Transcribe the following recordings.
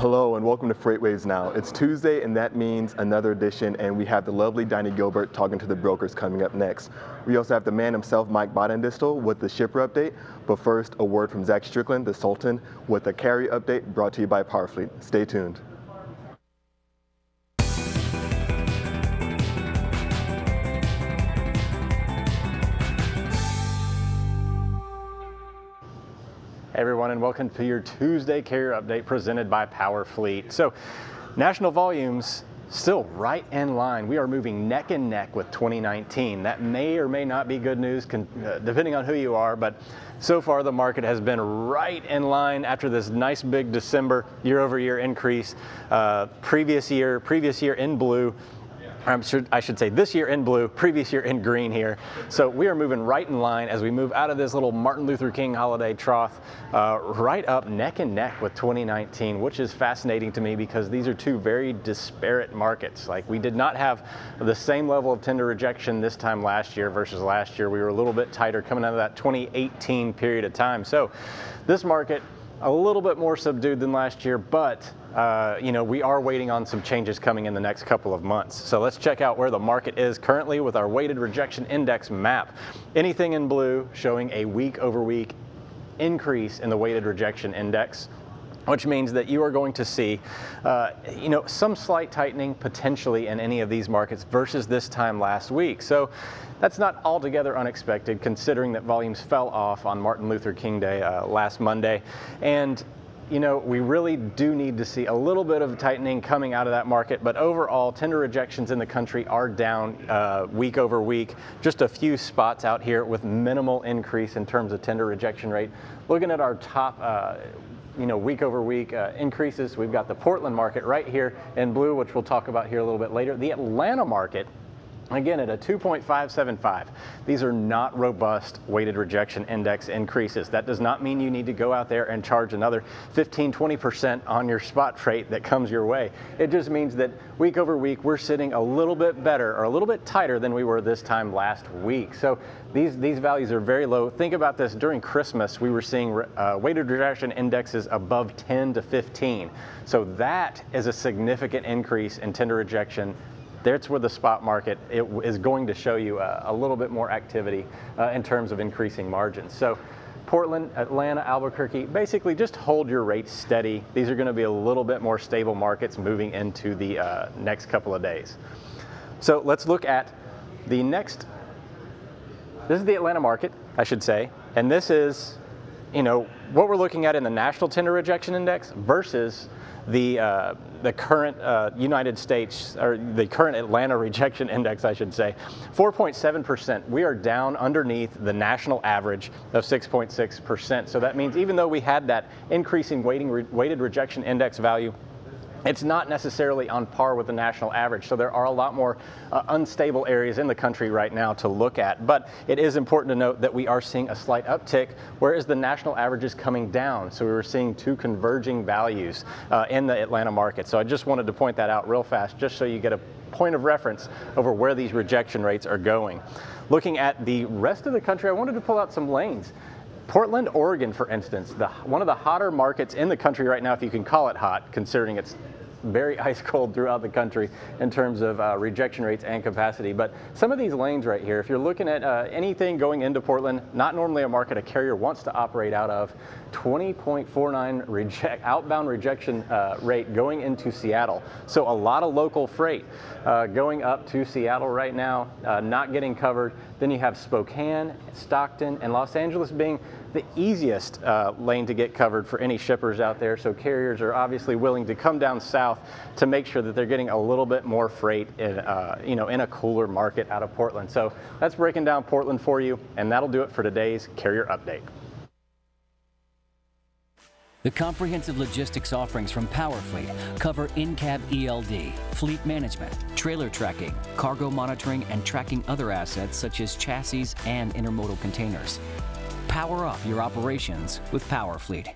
Hello and welcome to FreightWaves Now. It's Tuesday and that means another edition, and we have the lovely Donny Gilbert talking to the brokers coming up next. We also have the man himself, Mike Baudendistel, with the shipper update. But first, a word from Zach Strickland, the Sultan, with the carrier update brought to you by PowerFleet. Stay tuned. Hey everyone, and welcome to your Tuesday carrier update presented by PowerFleet. So, national volumes still right in line. We are moving neck and neck with 2019. That may or may not be good news, depending on who you are, but so far the market has been right in line after this nice big December year-over-year increase. Previous year in blue. I should say this year in blue, previous year in green here. So we are moving right in line as we move out of this little Martin Luther King holiday trough, right up neck and neck with 2019, which is fascinating to me because these are two very disparate markets. Like, we did not have the same level of tender rejection this time last year versus last year. We were a little bit tighter coming out of that 2018 period of time. So this market, a little bit more subdued than last year, but we are waiting on some changes coming in the next couple of months. So let's check out where the market is currently with our weighted rejection index map. Anything in blue showing a week over week increase in the weighted rejection index, which means that you are going to see some slight tightening potentially in any of these markets versus this time last week. So that's not altogether unexpected, considering that volumes fell off on Martin Luther King Day last Monday. And we really do need to see a little bit of tightening coming out of that market, but overall, tender rejections in the country are down week over week. Just a few spots out here with minimal increase in terms of tender rejection rate. Looking at our top week over week increases, we've got the Portland market right here in blue, which we'll talk about here a little bit later. The Atlanta market, again, at a 2.575. These are not robust weighted rejection index increases. That does not mean you need to go out there and charge another 15-20% on your spot freight that comes your way. It just means that week over week, we're sitting a little bit better or a little bit tighter than we were this time last week. So these values are very low. Think about this. During Christmas, we were seeing weighted rejection indexes above 10 to 15. So that is a significant increase in tender rejection. That's where the spot market is going to show you a little bit more activity in terms of increasing margins. So Portland, Atlanta, Albuquerque, basically just hold your rates steady. These are going to be a little bit more stable markets moving into the next couple of days. So let's look at the next. This is the Atlanta market, I should say, and this is what we're looking at in the national tender rejection index versus the current United States, or the current Atlanta rejection index, I should say. 4.7%. We are down underneath the national average of 6.6%. So that means even though we had that increasing weighted rejection index value, it's not necessarily on par with the national average. So there are a lot more unstable areas in the country right now to look at. But it is important to note that we are seeing a slight uptick, whereas the national average is coming down. So we were seeing two converging values in the Atlanta market. So I just wanted to point that out real fast, just so you get a point of reference over where these rejection rates are going. Looking at the rest of the country, I wanted to pull out some lanes. Portland, Oregon, for instance, one of the hotter markets in the country right now, if you can call it hot, considering it's very ice cold throughout the country in terms of rejection rates and capacity. But some of these lanes right here, if you're looking at anything going into Portland, not normally a market a carrier wants to operate out of, 20.49 outbound rejection rate going into Seattle. So a lot of local freight going up to Seattle right now, not getting covered. Then you have Spokane, Stockton, and Los Angeles being the easiest lane to get covered for any shippers out there. So carriers are obviously willing to come down south to make sure that they're getting a little bit more freight in a cooler market out of Portland. So that's breaking down Portland for you, and that'll do it for today's carrier update. The comprehensive logistics offerings from PowerFleet cover in-cab ELD, fleet management, trailer tracking, cargo monitoring, and tracking other assets such as chassis and intermodal containers. Power up your operations with PowerFleet.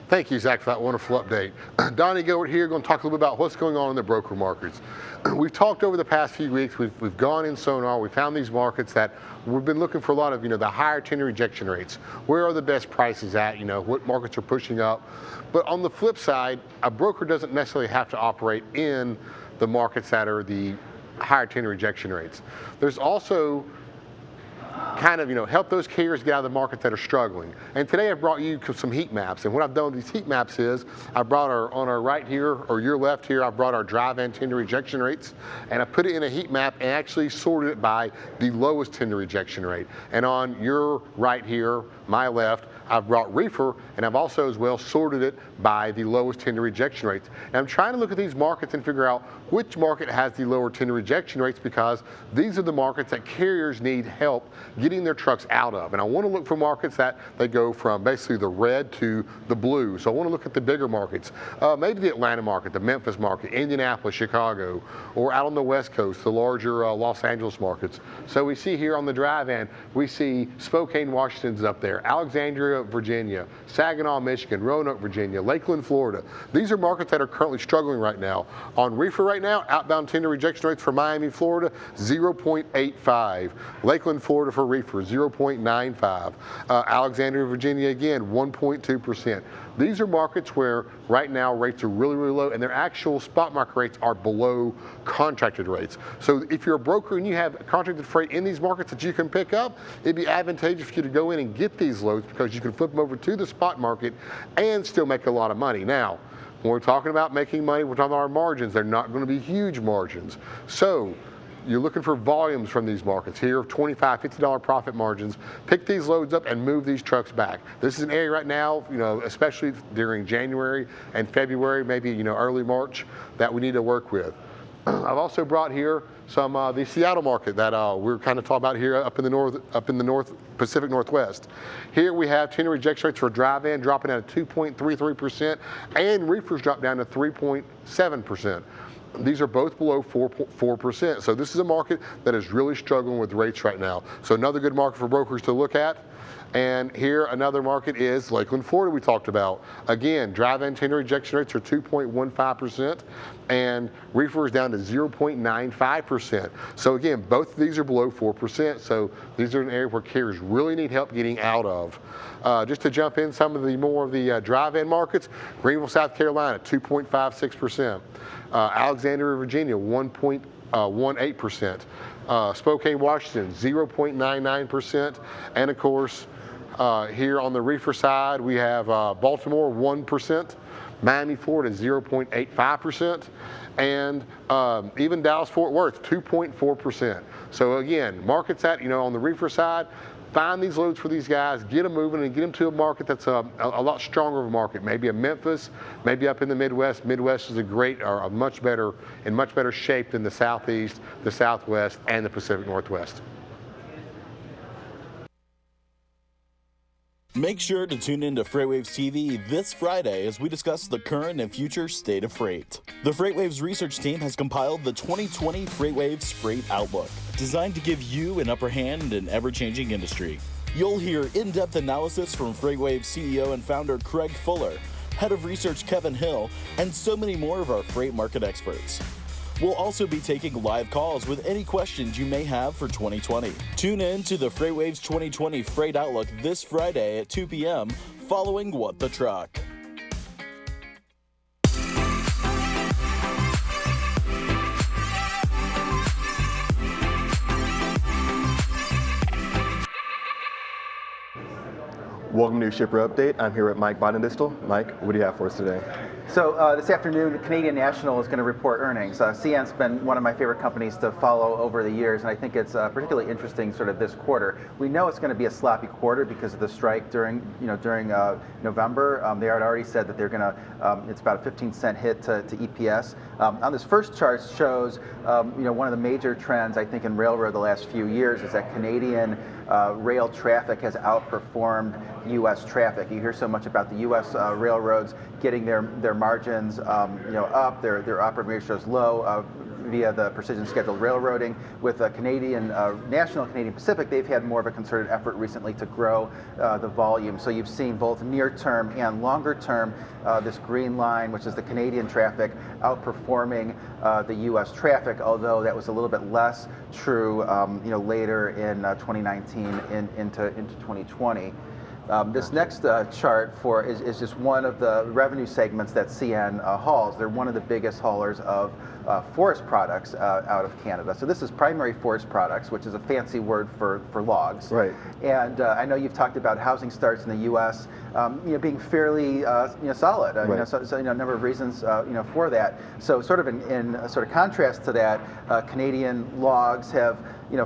Thank you, Zach, for that wonderful update. Donny Gilbert here, going to talk a little bit about what's going on in the broker markets. we've talked over the past few weeks, we've gone in sonar, we found these markets that we've been looking for a lot of, the higher tender rejection rates. Where are the best prices at, what markets are pushing up? But on the flip side, a broker doesn't necessarily have to operate in the markets that are the higher tender rejection rates. There's also kind of, help those carriers get out of the market that are struggling. And today I've brought you some heat maps. And what I've done with these heat maps is I brought on our right here, or your left here, I've brought our dry van tender rejection rates, and I put it in a heat map and actually sorted it by the lowest tender rejection rate. And on your right here, my left, I've brought reefer, and I've also as well sorted it by the lowest tender rejection rates. And I'm trying to look at these markets and figure out which market has the lower tender rejection rates, because these are the markets that carriers need help getting their trucks out of. And I want to look for markets that they go from basically the red to the blue. So I want to look at the bigger markets, maybe the Atlanta market, the Memphis market, Indianapolis, Chicago, or out on the West Coast, the larger Los Angeles markets. So we see here on the dry van, we see Spokane, Washington's up there, Alexandria, Virginia, Saginaw, Michigan, Roanoke, Virginia, Lakeland, Florida. These are markets that are currently struggling right now. On reefer right now, outbound tender rejection rates for Miami, Florida, 0.85. Lakeland, Florida for reefer, 0.95. Alexandria, Virginia, again, 1.2%. These are markets where right now rates are really, really low, and their actual spot market rates are below contracted rates. So if you're a broker and you have contracted freight in these markets that you can pick up, it'd be advantageous for you to go in and get these loads, because you can flip them over to the spot market and still make a lot of money. Now, when we're talking about making money, we're talking about our margins. They're not going to be huge margins. So you're looking for volumes from these markets here of $25, $50 profit margins. Pick these loads up and move these trucks back. This is an area right now, especially during January and February, maybe early March, that we need to work with. I've also brought here some the Seattle market that we're kind of talking about here up in the North Pacific Northwest. Here we have tender rejection rates for dry van dropping at 2.33%, and reefers drop down to 3.7%. These are both below 4%. So this is a market that is really struggling with rates right now. So another good market for brokers to look at. And here another market is Lakeland, Florida, we talked about. Again, dry van tender rejection rates are 2.15%, and reefer is down to 0.95%. So again, both of these are below 4%. So these are an area where carriers really need help getting out of. Just to jump in some of the more of the dry van markets, Greenville, South Carolina, 2.56%. Alexandria, Virginia, 1.18%. Spokane, Washington, 0.99%. And of course, here on the reefer side, we have Baltimore, 1%. Miami, Florida, 0.85%. And even Dallas-Fort Worth, 2.4%. So again, markets that, on the reefer side, find these loads for these guys, get them moving, and get them to a market that's a lot stronger of a market. Maybe a Memphis, maybe up in the Midwest. Midwest is a much better shape than the Southeast, the Southwest, and the Pacific Northwest. Make sure to tune in to FreightWaves TV this Friday as we discuss the current and future state of freight. The FreightWaves research team has compiled the 2020 FreightWaves Freight Outlook, designed to give you an upper hand in an ever-changing industry. You'll hear in-depth analysis from FreightWaves CEO and founder Craig Fuller, head of research Kevin Hill, and so many more of our freight market experts. We'll also be taking live calls with any questions you may have for 2020. Tune in to the FreightWaves 2020 Freight Outlook this Friday at 2 p.m. following What the Truck. Welcome to Shipper Update. I'm here with Mike Baudendistel. Mike, what do you have for us today? So this afternoon, Canadian National is going to report earnings. CN's been one of my favorite companies to follow over the years, and I think it's particularly interesting sort of this quarter. We know it's going to be a sloppy quarter because of the strike during November. They had already said that they're going to, it's about a 15-cent hit to EPS. On this first chart shows, one of the major trends I think in railroad the last few years is that Canadian rail traffic has outperformed U.S. traffic. You hear so much about the U.S. Railroads getting their margins up, their operating ratios low via the precision scheduled railroading. With National Canadian Pacific, they've had more of a concerted effort recently to grow the volume. So you've seen both near term and longer term this green line, which is the Canadian traffic, outperforming the U.S. traffic, although that was a little bit less true later in 2019 into 2020. This next chart is just one of the revenue segments that CN hauls. They're one of the biggest haulers of forest products out of Canada. So this is primary forest products, which is a fancy word for logs. Right. And I know you've talked about housing starts in the U.S. Being fairly solid. Right. So a number of reasons for that. So sort of in sort of contrast to that, Canadian logs have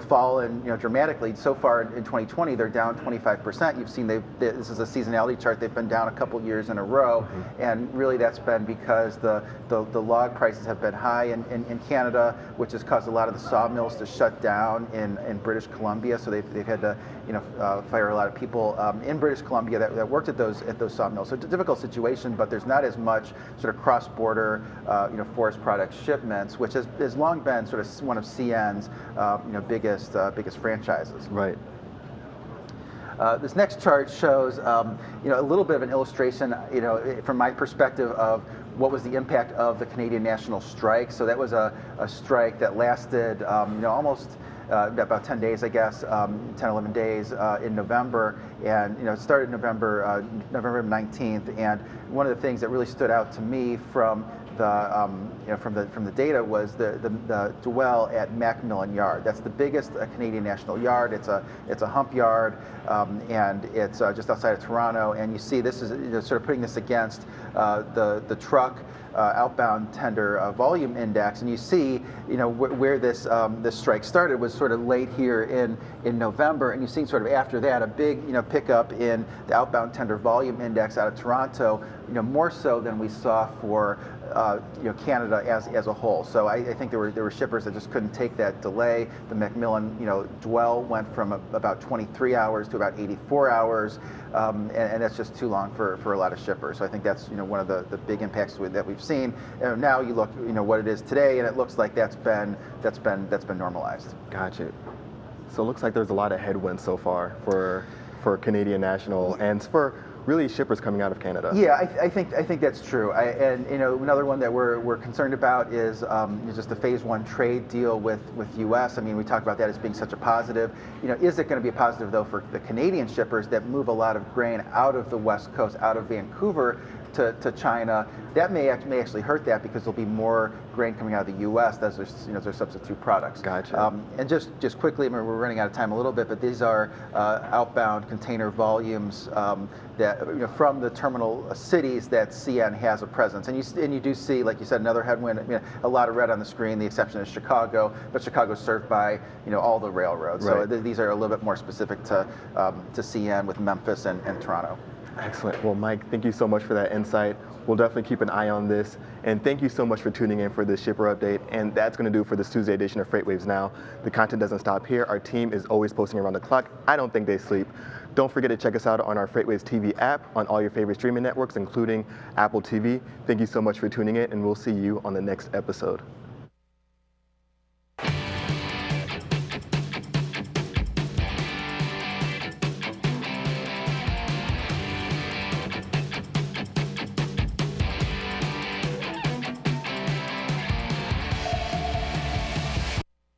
fallen dramatically. So far in 2020, they're down 25%. You've seen this is a seasonality chart. They've been down a couple years in a row, and really that's been because the log prices have been high in Canada, which has caused a lot of the sawmills to shut down in British Columbia. So they've had to fire a lot of people in British Columbia that worked at those sawmills. So it's a difficult situation, but there's not as much sort of cross-border forest product shipments, which has long been sort of one of CN's biggest franchises. Right. This next chart shows a little bit of an illustration, from my perspective, of what was the impact of the Canadian National strike. So that was a strike that lasted almost about 10 days, I guess, 10, 11 days in November, and it started November 19th. And one of the things that really stood out to me from the data was the dwell at Macmillan Yard. That's the biggest Canadian National yard. It's a hump yard, and it's just outside of Toronto. And you see this is sort of putting this against the truck outbound tender volume index, and you see where this strike started was sort of late here in November, and you've seen sort of after that a big pickup in the outbound tender volume index out of Toronto, more so than we saw for Canada as a whole. So I think there were shippers that just couldn't take that delay. The Macmillan dwell went from about 23 hours to about 84 hours, and that's just too long for a lot of shippers. So I think that's one of the big impacts that we've seen. Now you look what it is today, and it looks like that's been normalized. Gotcha. So it looks like there's a lot of headwinds so far for Canadian National and for really shippers coming out of Canada. Yeah, I think that's true. And another one that we're concerned about is just the phase one trade deal with U.S. I mean, we talk about that as being such a positive. Is it going to be a positive though for the Canadian shippers that move a lot of grain out of the West Coast, out of Vancouver to China? That may actually hurt that, because there'll be more grain coming out of the U.S. as their substitute products. Gotcha. And just quickly, I mean, we're running out of time a little bit, but these are outbound container volumes that from the terminal cities that CN has a presence. And you do see, like you said, another headwind. A lot of red on the screen. The exception is Chicago, but Chicago's served by all the railroads. Right. So these are a little bit more specific to CN with Memphis and Toronto. Excellent. Well, Mike, thank you so much for that insight. We'll definitely keep an eye on this. And thank you so much for tuning in for this shipper update. And that's going to do it for this Tuesday edition of FreightWaves Now. The content doesn't stop here. Our team is always posting around the clock. I don't think they sleep. Don't forget to check us out on our FreightWaves TV app on all your favorite streaming networks, including Apple TV. Thank you so much for tuning in, and we'll see you on the next episode.